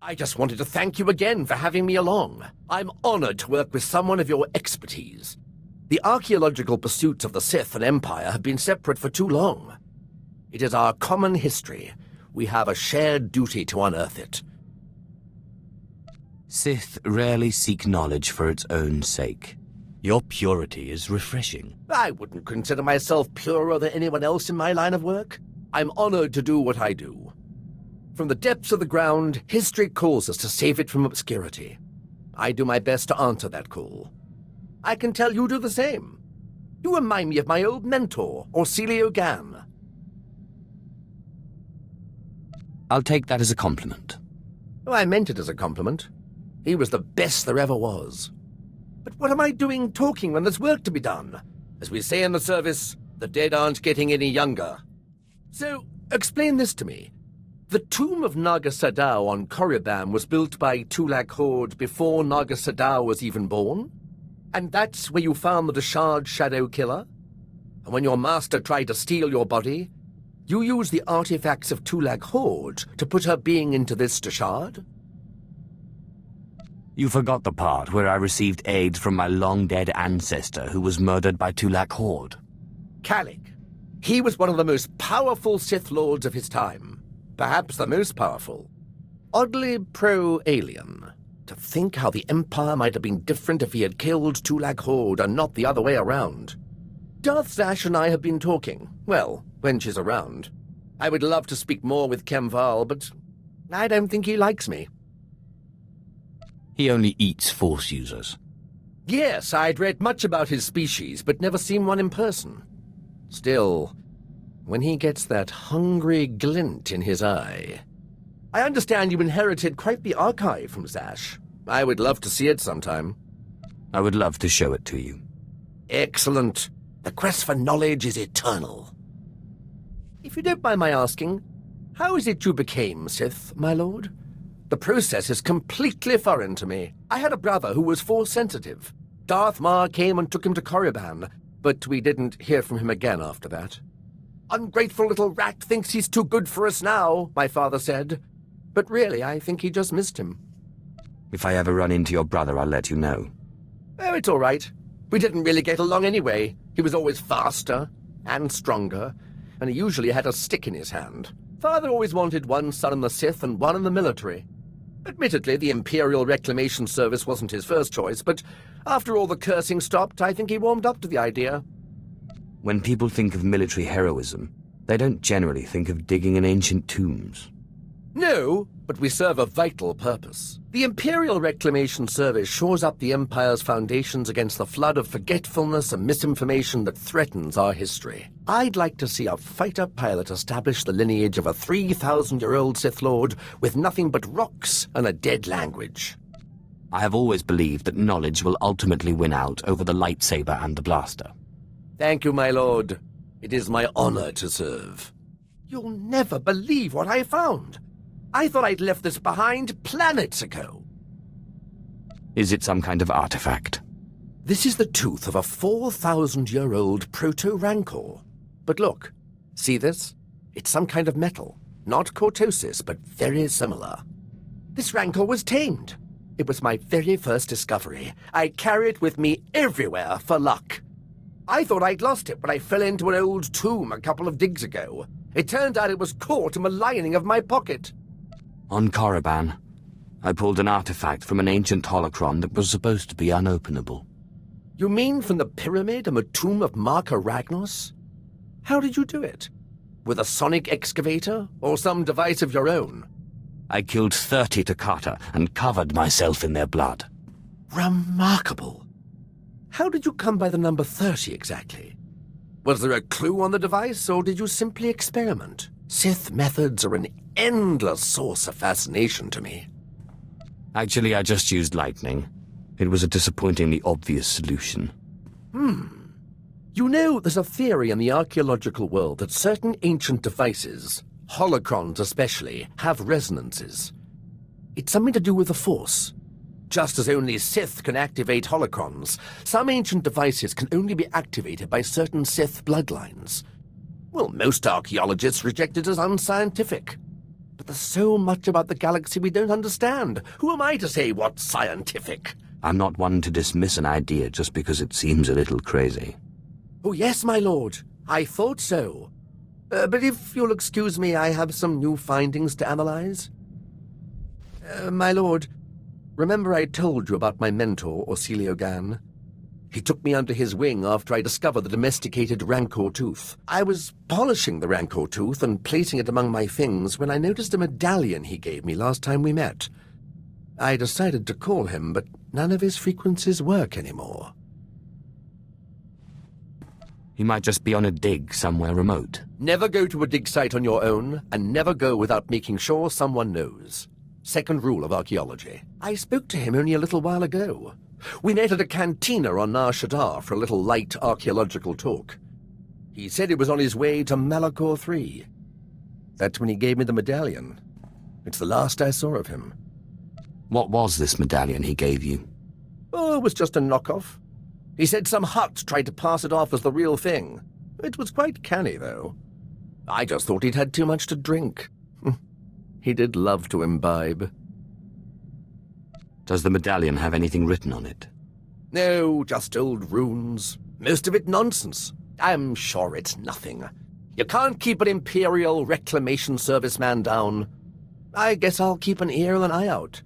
I just wanted to thank you again for having me along. I'm honored to work with someone of your expertise. The archaeological pursuits of the Sith and Empire have been separate for too long. It is our common history. We have a shared duty to unearth it. Sith rarely seek knowledge for its own sake. Your purity is refreshing. I wouldn't consider myself purer than anyone else in my line of work. I'm honored to do what I do. From the depths of the ground, history calls us to save it from obscurity. I do my best to answer that call. I can tell you do the same. You remind me of my old mentor, Orsilio Gan. I'll take that as a compliment. Oh, I meant it as a compliment. He was the best there ever was. But what am I doing talking when there's work to be done? As we say in the service, the dead aren't getting any younger. So, explain this to me. The tomb of Naga Sadow on Korriban was built by Tulak Horde before Naga Sadow was even born? And that's where you found the Deshard Shadow Killer? And when your master tried to steal your body, you used the artifacts of Tulak Horde to put her being into this Deshard? You forgot the part where I received aid from my long-dead ancestor who was murdered by Tulak Horde. Kalik. He was one of the most powerful Sith Lords of his time. Perhaps the most powerful. Oddly pro-alien. To think how the Empire might have been different if he had killed Tulak Horde and not the other way around. Darth Zash and I have been talking. Well, when she's around. I would love to speak more with Kemval, but I don't think he likes me. He only eats Force users. Yes, I'd read much about his species, but never seen one in person. Still, when he gets that hungry glint in his eye... I understand you inherited quite the archive from Zash. I would love to see it sometime. I would love to show it to you. Excellent. The quest for knowledge is eternal. If you don't mind my asking, how is it you became Sith, my lord? The process is completely foreign to me. I had a brother who was Force-sensitive. Darth Maul came and took him to Korriban, but we didn't hear from him again after that. Ungrateful little rat thinks he's too good for us now, my father said. But really, I think he just missed him. If I ever run into your brother, I'll let you know. Oh, it's all right. We didn't really get along anyway. He was always faster and stronger, and he usually had a stick in his hand. Father always wanted one son in the Sith and one in the military. Admittedly, the Imperial Reclamation Service wasn't his first choice, but after all the cursing stopped, I think he warmed up to the idea. When people think of military heroism, they don't generally think of digging in ancient tombs. No, but we serve a vital purpose. The Imperial Reclamation Service shores up the Empire's foundations against the flood of forgetfulness and misinformation that threatens our history. I'd like to see a fighter pilot establish the lineage of a 3,000-year-old Sith Lord with nothing but rocks and a dead language. I have always believed that knowledge will ultimately win out over the lightsaber and the blaster. Thank you, my lord. It is my honor to serve. You'll never believe what I found. I thought I'd left this behind planets ago. Is it some kind of artifact? This is the tooth of a 4,000-year-old proto-rancor. But look, see this? It's some kind of metal. Not cortosis, but very similar. This rancor was tamed. It was my very first discovery. I carry it with me everywhere for luck. I thought I'd lost it when I fell into an old tomb a couple of digs ago. It turned out it was caught in the lining of my pocket. On Korriban, I pulled an artifact from an ancient holocron that was supposed to be unopenable. You mean from the pyramid and the tomb of Marka Ragnos? How did you do it? With a sonic excavator or some device of your own? I killed 30 Takata and covered myself in their blood. Remarkable. How did you come by the number 30 exactly? Was there a clue on the device, or did you simply experiment? Sith methods are an endless source of fascination to me. Actually, I just used lightning. It was a disappointingly obvious solution. You know, there's a theory in the archaeological world that certain ancient devices, holocrons especially, have resonances. It's something to do with the Force. Just as only Sith can activate holocrons, some ancient devices can only be activated by certain Sith bloodlines. Well, most archaeologists reject it as unscientific. But there's so much about the galaxy we don't understand. Who am I to say what's scientific? I'm not one to dismiss an idea just because it seems a little crazy. Oh, yes, my lord. I thought so. But if you'll excuse me, I have some new findings to analyze. My lord, remember I told you about my mentor, Orsilio Gan? He took me under his wing after I discovered the domesticated Rancor tooth. I was polishing the Rancor tooth and placing it among my things when I noticed a medallion he gave me last time we met. I decided to call him, but none of his frequencies work anymore. He might just be on a dig somewhere remote. Never go to a dig site on your own, and never go without making sure someone knows. Second rule of archaeology. I spoke to him only a little while ago. We met at a cantina on Nar Shaddaa for a little light archaeological talk. He said he was on his way to Malachor III. That's when he gave me the medallion. It's the last I saw of him. What was this medallion he gave you? Oh, it was just a knockoff. He said some Hutt tried to pass it off as the real thing. It was quite canny, though. I just thought he'd had too much to drink. He did love to imbibe. Does the medallion have anything written on it? No, just old runes. Most of it nonsense. I'm sure it's nothing. You can't keep an Imperial Reclamation Service man down. I guess I'll keep an ear and an eye out.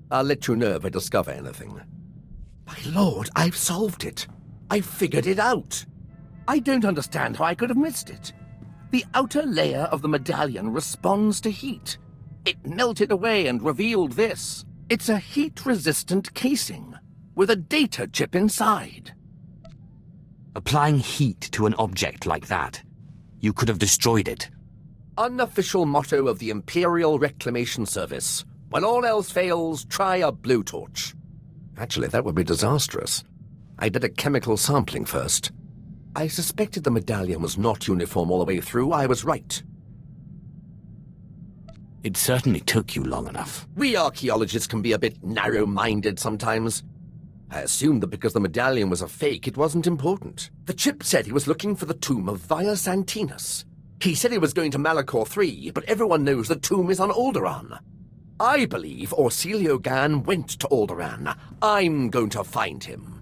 I'll let you know if I discover anything. My lord, I've solved it. I've figured it out. I don't understand how I could have missed it. The outer layer of the medallion responds to heat. It melted away and revealed this. It's a heat-resistant casing, with a data chip inside. Applying heat to an object like that, you could have destroyed it. Unofficial motto of the Imperial Reclamation Service. When all else fails, try a blowtorch. Actually, that would be disastrous. I did a chemical sampling first. I suspected the medallion was not uniform all the way through. I was right. It certainly took you long enough. We archaeologists can be a bit narrow-minded sometimes. I assumed that because the medallion was a fake, it wasn't important. The chip said he was looking for the tomb of Via Santinus. He said he was going to Malachor III, but everyone knows the tomb is on Alderaan. I believe Orsilio Gan went to Alderaan. I'm going to find him.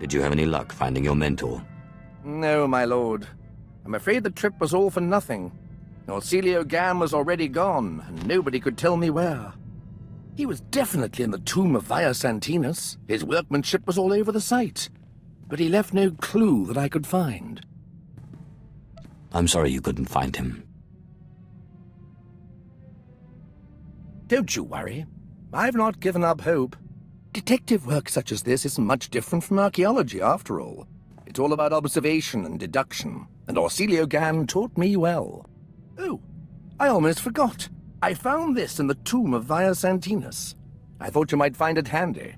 Did you have any luck finding your mentor? No, my lord. I'm afraid the trip was all for nothing. Orsilio Gan was already gone, and nobody could tell me where. He was definitely in the tomb of Via Santinus. His workmanship was all over the site. But he left no clue that I could find. I'm sorry you couldn't find him. Don't you worry. I've not given up hope. Detective work such as this isn't much different from archaeology, after all. It's all about observation and deduction, and Orsilio Gan taught me well. Oh, I almost forgot. I found this in the tomb of Via Santinus. I thought you might find it handy.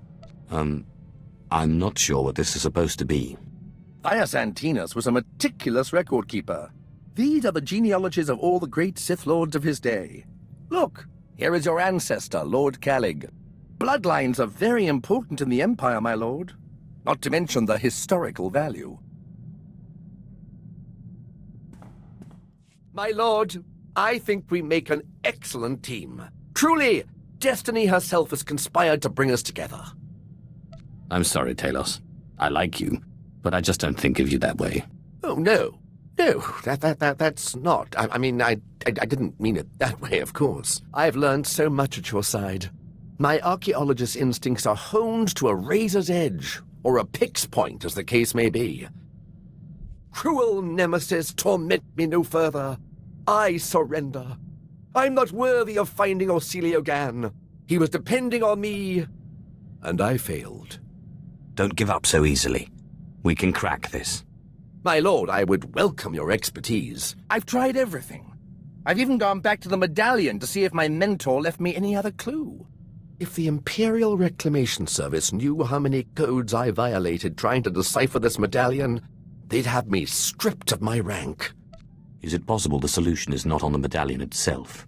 I'm not sure what this is supposed to be. Via Santinus was a meticulous record keeper. These are the genealogies of all the great Sith Lords of his day. Look, here is your ancestor, Lord Calig. Bloodlines are very important in the Empire, my lord. Not to mention the historical value. My lord, I think we make an excellent team. Truly, destiny herself has conspired to bring us together. I'm sorry, Talos. I like you, but I just don't think of you that way. Oh, no. No, that's not. I mean, I didn't mean it that way, of course. I've learned so much at your side. My archaeologist's instincts are honed to a razor's edge, or a pick's point, as the case may be. Cruel nemesis, torment me no further. I surrender. I'm not worthy of finding Orsilio Gan. He was depending on me, and I failed. Don't give up so easily. We can crack this. My lord, I would welcome your expertise. I've tried everything. I've even gone back to the medallion to see if my mentor left me any other clue. If the Imperial Reclamation Service knew how many codes I violated trying to decipher this medallion, they'd have me stripped of my rank. Is it possible the solution is not on the medallion itself?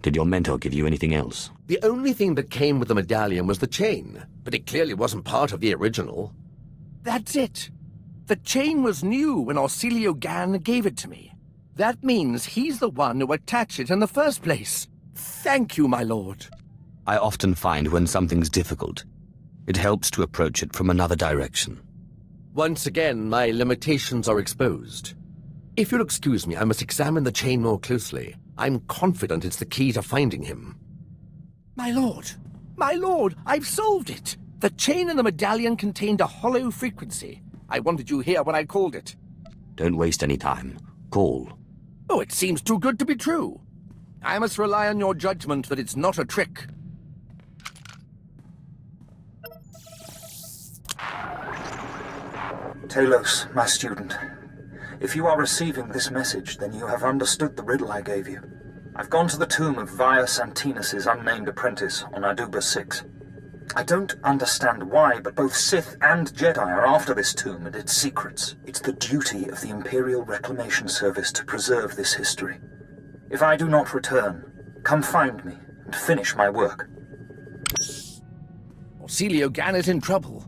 Did your mentor give you anything else? The only thing that came with the medallion was the chain, but it clearly wasn't part of the original. That's it. The chain was new when Orsilio Gan gave it to me. That means he's the one who attached it in the first place. Thank you, my lord. I often find when something's difficult, it helps to approach it from another direction. Once again, my limitations are exposed. If you'll excuse me, I must examine the chain more closely. I'm confident it's the key to finding him. My lord, I've solved it! The chain in the medallion contained a hollow frequency. I wanted you here when I called it. Don't waste any time. Call. Oh, it seems too good to be true. I must rely on your judgment that it's not a trick. Talos, my student. If you are receiving this message, then you have understood the riddle I gave you. I've gone to the tomb of Via Santinus' unnamed apprentice on Aduba 6. I don't understand why, but both Sith and Jedi are after this tomb and its secrets. It's the duty of the Imperial Reclamation Service to preserve this history. If I do not return, come find me and finish my work. Orsilio Gan is in trouble.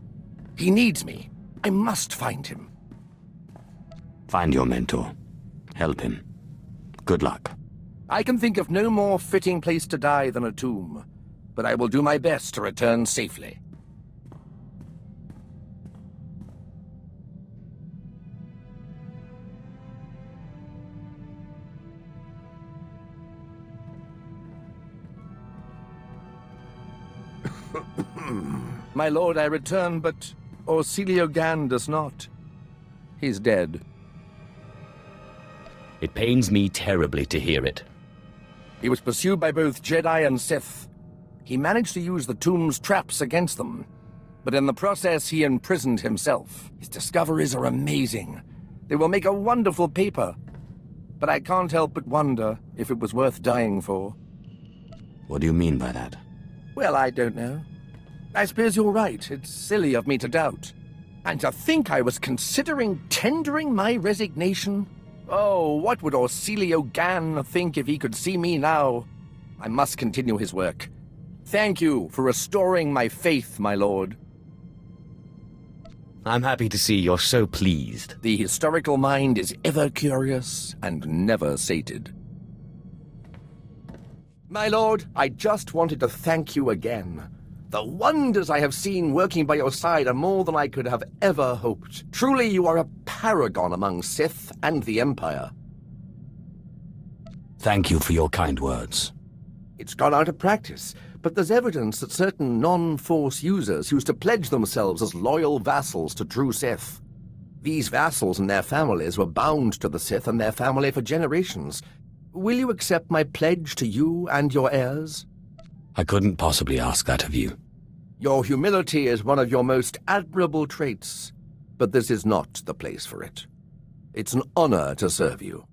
He needs me. I must find him. Find your mentor. Help him. Good luck. I can think of no more fitting place to die than a tomb, but I will do my best to return safely. My lord, I return, but Orsilio Gan does not. He's dead. It pains me terribly to hear it. He was pursued by both Jedi and Sith. He managed to use the tomb's traps against them, but in the process he imprisoned himself. His discoveries are amazing. They will make a wonderful paper, but I can't help but wonder if it was worth dying for. What do you mean by that? Well, I don't know. I suppose you're right. It's silly of me to doubt. And to think I was considering tendering my resignation? Oh, what would Orsilio Gan think if he could see me now? I must continue his work. Thank you for restoring my faith, my lord. I'm happy to see you're so pleased. The historical mind is ever curious and never sated. My lord, I just wanted to thank you again. The wonders I have seen working by your side are more than I could have ever hoped. Truly, you are a paragon among Sith and the Empire. Thank you for your kind words. It's gone out of practice, but there's evidence that certain non-Force users used to pledge themselves as loyal vassals to true Sith. These vassals and their families were bound to the Sith and their family for generations. Will you accept my pledge to you and your heirs? I couldn't possibly ask that of you. Your humility is one of your most admirable traits, but this is not the place for it. It's an honor to serve you.